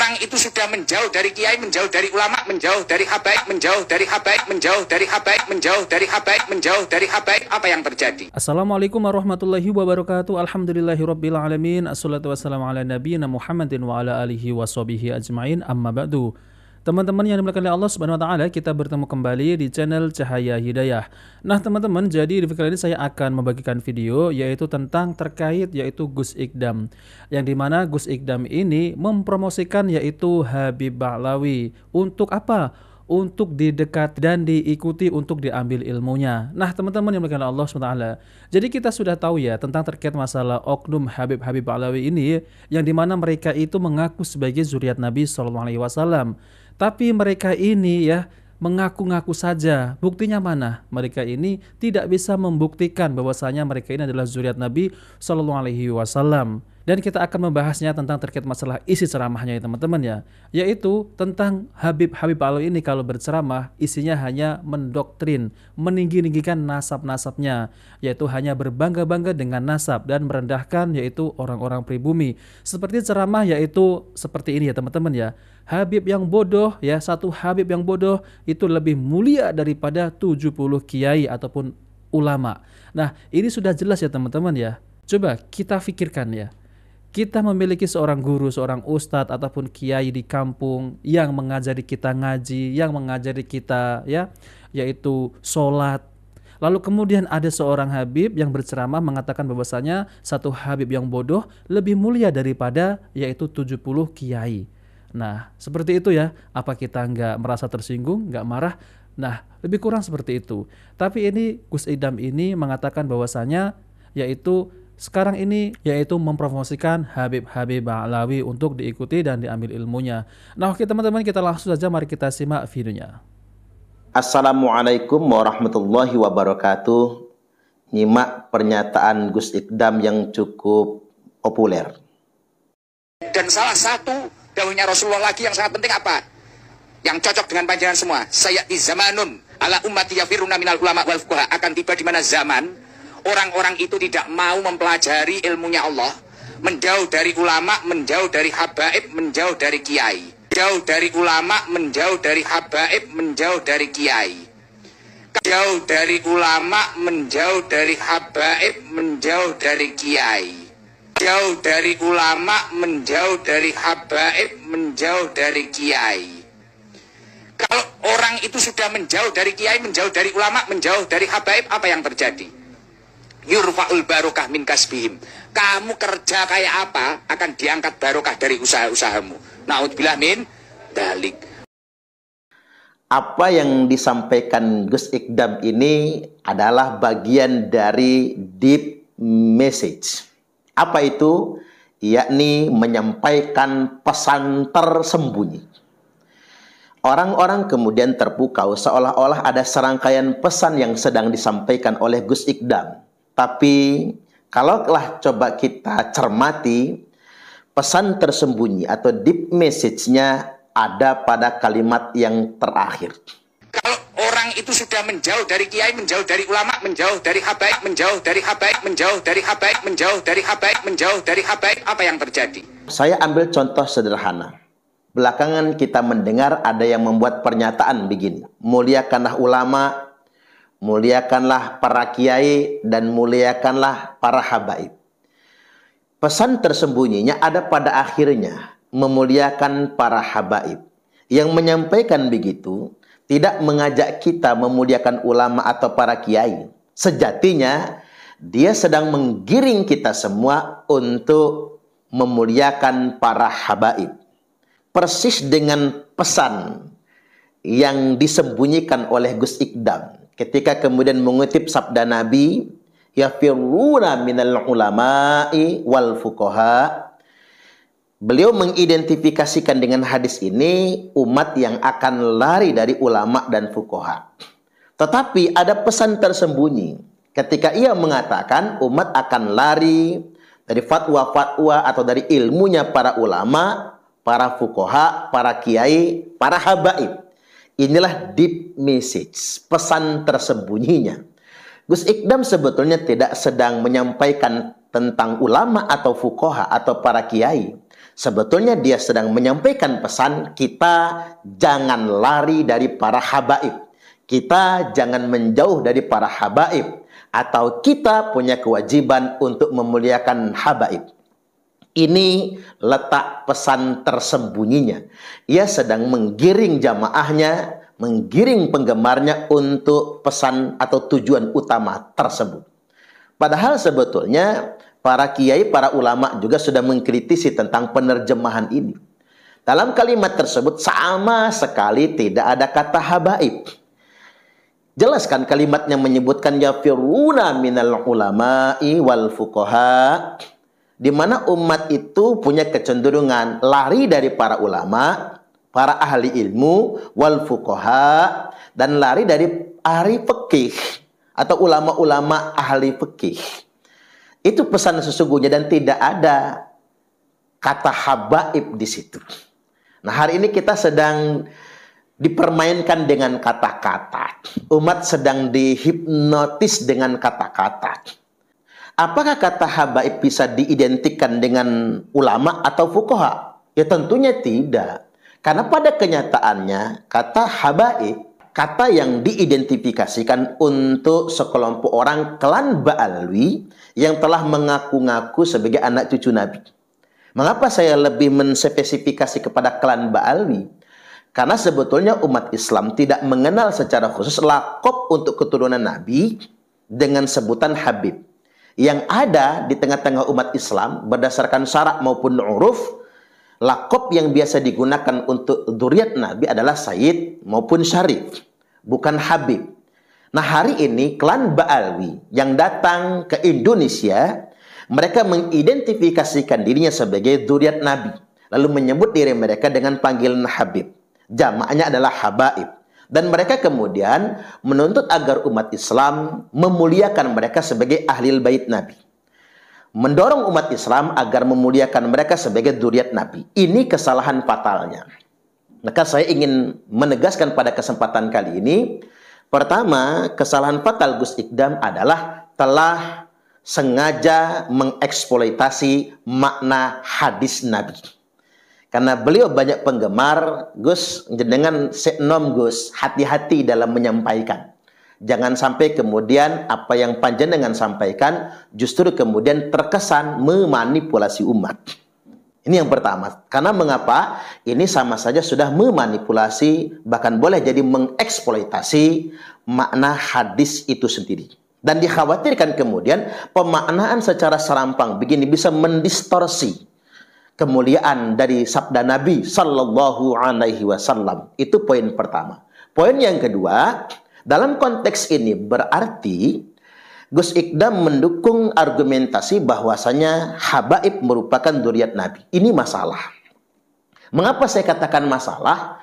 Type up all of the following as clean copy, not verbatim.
orang itu sudah menjauh dari kiai, menjauh dari ulama, menjauh dari habaib, menjauh dari habaib, menjauh dari habaib, menjauh dari habaib, menjauh dari habaib, apa yang terjadi? Assalamualaikum warahmatullahi wabarakatuh. Alhamdulillahirabbil alamin. Assalatu wassalamu ala nabiyyina Muhammadin wa ala alihi washabihi ajmain. Amma ba'du. Teman-teman yang dimuliakan oleh Allah Subhanahu wa taala, kita bertemu kembali di channel Cahaya Hidayah. Nah, teman-teman, jadi di video kali ini saya akan membagikan video yaitu tentang terkait yaitu Gus Ikdam. Yang dimana Gus Ikdam ini mempromosikan yaitu Habib Ba'lawi. Untuk apa? Untuk didekat dan diikuti untuk diambil ilmunya. Nah, teman-teman yang dimuliakan Allah SWT, jadi kita sudah tahu ya tentang terkait masalah oknum Habib Ba'lawi ini, yang dimana mereka itu mengaku sebagai zuriat Nabi SAW. Tapi mereka ini ya mengaku-ngaku saja. Buktinya mana? Mereka ini tidak bisa membuktikan bahwasanya mereka ini adalah zuriat Nabi SAW. Dan kita akan membahasnya tentang terkait masalah isi ceramahnya ya teman-teman ya. Yaitu tentang Habib Ba'lawi ini kalau berceramah isinya hanya mendoktrin, meninggi-ninggikan nasab-nasabnya. Yaitu hanya berbangga-bangga dengan nasab dan merendahkan yaitu orang-orang pribumi. Seperti ceramah yaitu seperti ini ya teman-teman ya. Habib yang bodoh ya, satu Habib yang bodoh itu lebih mulia daripada 70 kiai ataupun ulama. Nah, ini sudah jelas ya teman-teman ya. Coba kita pikirkan ya. Kita memiliki seorang guru, seorang ustadz ataupun kiai di kampung yang mengajari kita ngaji, yang mengajari kita ya, yaitu sholat. Lalu kemudian ada seorang Habib yang berceramah mengatakan bahwasanya satu Habib yang bodoh lebih mulia daripada yaitu 70 kiai. Nah, seperti itu ya. Apa kita nggak merasa tersinggung, nggak marah? Nah, lebih kurang seperti itu. Tapi ini Gus Ikdam ini mengatakan bahwasanya yaitu sekarang ini yaitu mempromosikan Habib Ba'lawi untuk diikuti dan diambil ilmunya. Nah, oke teman-teman, kita langsung saja mari kita simak videonya. Assalamualaikum warahmatullahi wabarakatuh. Nyimak pernyataan Gus Ikdam yang cukup populer. Dan salah satu dawuhnya Rasulullah lagi yang sangat penting apa? Yang cocok dengan panjangan semua. Sayati zamanun ala ummati yafiruna minal ulama wal fuqaha. Akan tiba di mana zaman orang-orang itu tidak mau mempelajari ilmunya Allah, menjauh dari ulama, menjauh dari habaib, menjauh dari kiai. Jauh dari ulama, menjauh dari habaib, menjauh dari kiai. Jauh dari ulama, menjauh dari habaib, menjauh dari kiai. Jauh dari ulama, menjauh dari habaib, menjauh dari kiai. Kalau orang itu sudah menjauh dari kiai, menjauh dari ulama, menjauh dari habaib, apa yang terjadi? Yurfa'ul barokah min kasbihim. Kamu kerja kayak apa akan diangkat barokah dari usaha-usahamu. Na'udzubillah min dalik. Apa yang disampaikan Gus Ikdam ini adalah bagian dari deep message. Apa itu? Yakni menyampaikan pesan tersembunyi. Orang-orang kemudian terpukau seolah-olah ada serangkaian pesan yang sedang disampaikan oleh Gus Ikdam. Tapi kalaulah coba kita cermati, pesan tersembunyi atau deep message-nya ada pada kalimat yang terakhir. Kalau orang itu sudah menjauh dari kiai, menjauh dari ulama, menjauh dari habaib, menjauh dari habaib, menjauh dari habaib, menjauh dari habaib, menjauh dari habaib, apa yang terjadi? Saya ambil contoh sederhana. Belakangan kita mendengar ada yang membuat pernyataan begini, muliakanlah ulama, muliakanlah para kiai, dan muliakanlah para habaib. Pesan tersembunyinya ada pada akhirnya, memuliakan para habaib. Yang menyampaikan begitu tidak mengajak kita memuliakan ulama atau para kiai. Sejatinya dia sedang menggiring kita semua untuk memuliakan para habaib. Persis dengan pesan yang disembunyikan oleh Gus Ikdam ketika kemudian mengutip sabda Nabi, yafirruna minal ulama'i wal fuqaha. Beliau mengidentifikasikan dengan hadis ini umat yang akan lari dari ulama dan fuqaha. Tetapi ada pesan tersembunyi ketika ia mengatakan umat akan lari dari fatwa-fatwa atau dari ilmunya para ulama, para fuqaha, para kiai, para habaib. Inilah deep message, pesan tersembunyinya. Gus Ikdam sebetulnya tidak sedang menyampaikan tentang ulama atau fuqaha atau para kiai. Sebetulnya dia sedang menyampaikan pesan kita jangan lari dari para habaib. Kita jangan menjauh dari para habaib. Atau kita punya kewajiban untuk memuliakan habaib. Ini letak pesan tersembunyinya. Ia sedang menggiring jamaahnya, menggiring penggemarnya untuk pesan atau tujuan utama tersebut. Padahal sebetulnya para kiai, para ulama juga sudah mengkritisi tentang penerjemahan ini. Dalam kalimat tersebut sama sekali tidak ada kata habaib. Jelaskan kalimatnya menyebutkan yafiruna minal ulama'i wal fuqaha, di mana umat itu punya kecenderungan lari dari para ulama, para ahli ilmu, wal fuqaha, dan lari dari ahli fikih atau ulama-ulama ahli fikih. Itu pesan sesungguhnya dan tidak ada kata habaib di situ. Nah, hari ini kita sedang dipermainkan dengan kata-kata. Umat sedang dihipnotis dengan kata-kata. Apakah kata habaib bisa diidentikan dengan ulama atau fuqaha? Ya tentunya tidak. Karena pada kenyataannya kata habaib, kata yang diidentifikasikan untuk sekelompok orang klan Ba'alwi yang telah mengaku-ngaku sebagai anak cucu Nabi. Mengapa saya lebih menspesifikasi kepada klan Ba'alwi? Karena sebetulnya umat Islam tidak mengenal secara khusus lakop untuk keturunan Nabi dengan sebutan Habib. Yang ada di tengah-tengah umat Islam berdasarkan syarak maupun uruf, lakop yang biasa digunakan untuk dzurriyyat Nabi adalah Sayyid maupun Syarif, bukan Habib. Nah, hari ini klan Ba'alwi yang datang ke Indonesia, mereka mengidentifikasikan dirinya sebagai dzurriyyat Nabi, lalu menyebut diri mereka dengan panggilan Habib. Jamaknya adalah habaib. Dan mereka kemudian menuntut agar umat Islam memuliakan mereka sebagai ahli bait Nabi. Mendorong umat Islam agar memuliakan mereka sebagai dzurriyyat Nabi. Ini kesalahan fatalnya. Maka saya ingin menegaskan pada kesempatan kali ini, pertama, kesalahan fatal Gus Ikdam adalah telah sengaja mengeksploitasi makna hadis Nabi. Karena beliau banyak penggemar, Gus, dengan senom Gus, hati-hati dalam menyampaikan. Jangan sampai kemudian apa yang panjenengan sampaikan justru kemudian terkesan memanipulasi umat. Ini yang pertama. Karena mengapa? Ini sama saja sudah memanipulasi, bahkan boleh jadi mengeksploitasi makna hadis itu sendiri. Dan dikhawatirkan kemudian pemaknaan secara serampang begini bisa mendistorsi kemuliaan dari sabda Nabi Sallallahu Alaihi Wasallam. Itu poin pertama. Poin yang kedua, dalam konteks ini berarti Gus Ikdam mendukung argumentasi bahwasanya habaib merupakan dzurriyyat Nabi. Ini masalah. Mengapa saya katakan masalah?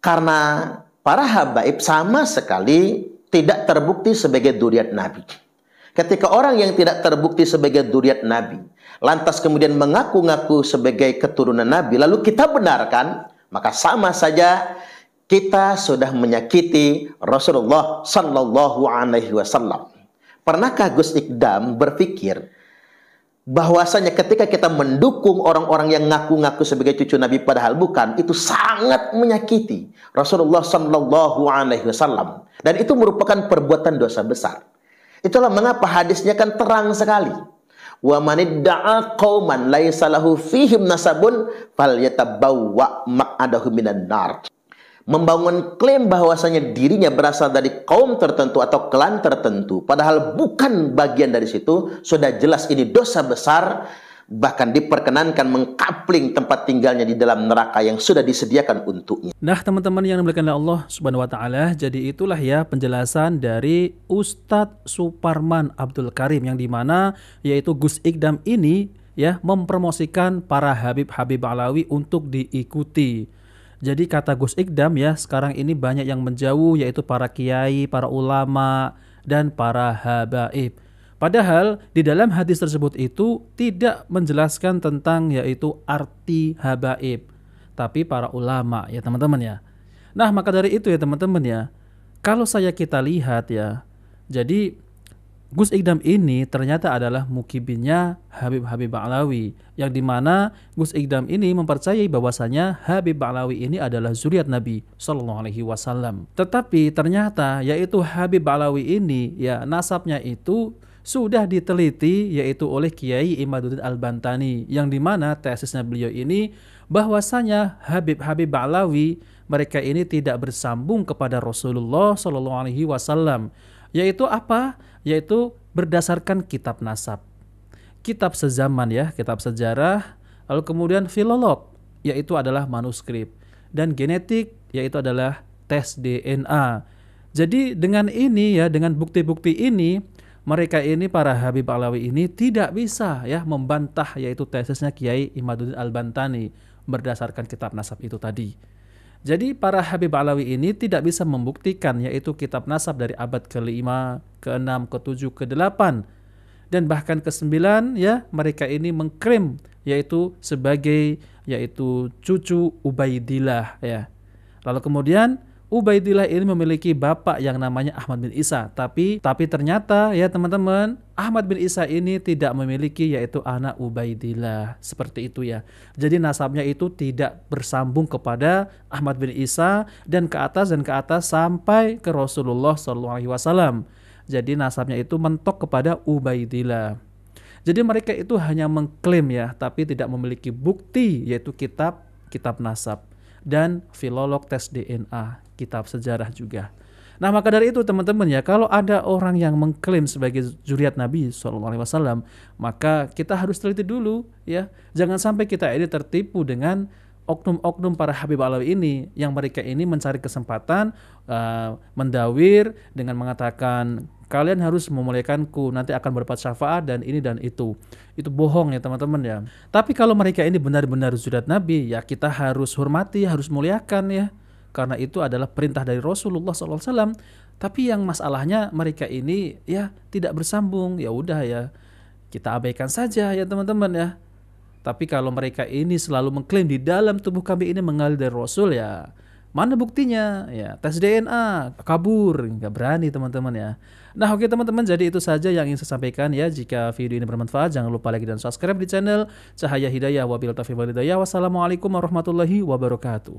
Karena para habaib sama sekali tidak terbukti sebagai dzurriyyat Nabi. Ketika orang yang tidak terbukti sebagai dzurriyyat Nabi lantas kemudian mengaku-ngaku sebagai keturunan Nabi, lalu kita benarkan, maka sama saja kita sudah menyakiti Rasulullah Sallallahu Alaihi Wasallam. Pernahkah Gus Ikdam berpikir bahwasanya ketika kita mendukung orang-orang yang ngaku-ngaku sebagai cucu Nabi padahal bukan, itu sangat menyakiti Rasulullah Sallallahu Alaihi Wasallam, dan itu merupakan perbuatan dosa besar. Itulah mengapa hadisnya kan terang sekali. Wa manidda'a qauman laisa lahu fihim nasabun falyatabawwa maq'adahu minan nar. Membangun klaim bahwasanya dirinya berasal dari kaum tertentu atau klan tertentu padahal bukan bagian dari situ, sudah jelas ini dosa besar, bahkan diperkenankan mengkapling tempat tinggalnya di dalam neraka yang sudah disediakan untuknya. Nah, teman-teman yang dimuliakan oleh Allah Subhanahu wa taala, jadi itulah ya penjelasan dari Ustadz Suparman Abdul Karim yang dimana yaitu Gus Ikdam ini ya mempromosikan para Habib-Habib Alawi untuk diikuti. Jadi kata Gus Ikdam ya, sekarang ini banyak yang menjauh yaitu para kiai, para ulama dan para habaib. Padahal di dalam hadis tersebut itu tidak menjelaskan tentang yaitu arti habaib, tapi para ulama ya teman-teman ya. Nah, maka dari itu ya teman-teman ya, kalau kita lihat ya, jadi Gus Ikdam ini ternyata adalah mukibinnya Habib Ba'lawi, yang dimana Gus Ikdam ini mempercayai bahwasanya Habib Ba'lawi ini adalah zuriat Nabi Shallallahu Alaihi Wasallam. Tetapi ternyata yaitu Habib Ba'lawi ini ya nasabnya itu sudah diteliti yaitu oleh Kiai Imaduddin Al-Bantani, yang dimana tesisnya beliau ini bahwasanya Habib Ba'lawi mereka ini tidak bersambung kepada Rasulullah Shallallahu Alaihi Wasallam. Yaitu apa? Yaitu berdasarkan kitab nasab, kitab sezaman ya, kitab sejarah, lalu kemudian filolog, yaitu adalah manuskrip, dan genetik, yaitu adalah tes DNA. Jadi dengan ini ya, dengan bukti-bukti ini, mereka ini para Habib Ba'lawi ini tidak bisa ya membantah yaitu tesisnya Kiai Imaduddin Al-Bantani berdasarkan kitab nasab itu tadi. Jadi para Habib Ba'lawi ini tidak bisa membuktikan yaitu kitab nasab dari abad ke-5, ke-6, ke-7, ke-8 dan bahkan ke-9 ya, mereka ini mengklaim yaitu sebagai yaitu cucu Ubaidillah ya. Lalu kemudian Ubaidillah ini memiliki bapak yang namanya Ahmad bin Isa, tapi ternyata ya teman-teman, Ahmad bin Isa ini tidak memiliki yaitu anak Ubaidillah, seperti itu ya. Jadi nasabnya itu tidak bersambung kepada Ahmad bin Isa dan ke atas sampai ke Rasulullah SAW. Jadi nasabnya itu mentok kepada Ubaidillah. Jadi mereka itu hanya mengklaim ya, tapi tidak memiliki bukti yaitu kitab nasab dan filolog tes DNA, kitab sejarah juga. Nah maka dari itu teman-teman ya, kalau ada orang yang mengklaim sebagai zuriat Nabi SAW, maka kita harus teliti dulu ya. Jangan sampai kita ini tertipu dengan oknum-oknum para Habib Ba'lawi ini, yang mereka ini mencari kesempatan mendawir dengan mengatakan kalian harus memuliakanku, nanti akan berdapat syafaat dan ini dan itu. Itu bohong ya teman-teman ya. Tapi kalau mereka ini benar-benar zuriat Nabi, ya kita harus hormati, harus muliakan ya. Karena itu adalah perintah dari Rasulullah SAW. Tapi yang masalahnya mereka ini ya tidak bersambung, ya udah ya kita abaikan saja ya teman-teman ya. Tapi kalau mereka ini selalu mengklaim di dalam tubuh kami ini mengalir dari Rasul, ya mana buktinya? Ya tes DNA, kabur, nggak berani teman-teman ya. Nah oke teman-teman, jadi itu saja yang ingin saya sampaikan ya. Jika video ini bermanfaat, jangan lupa like dan subscribe di channel Cahaya Hidayah. Wabillahi taufiq wal hidayah. Wassalamualaikum warahmatullahi wabarakatuh.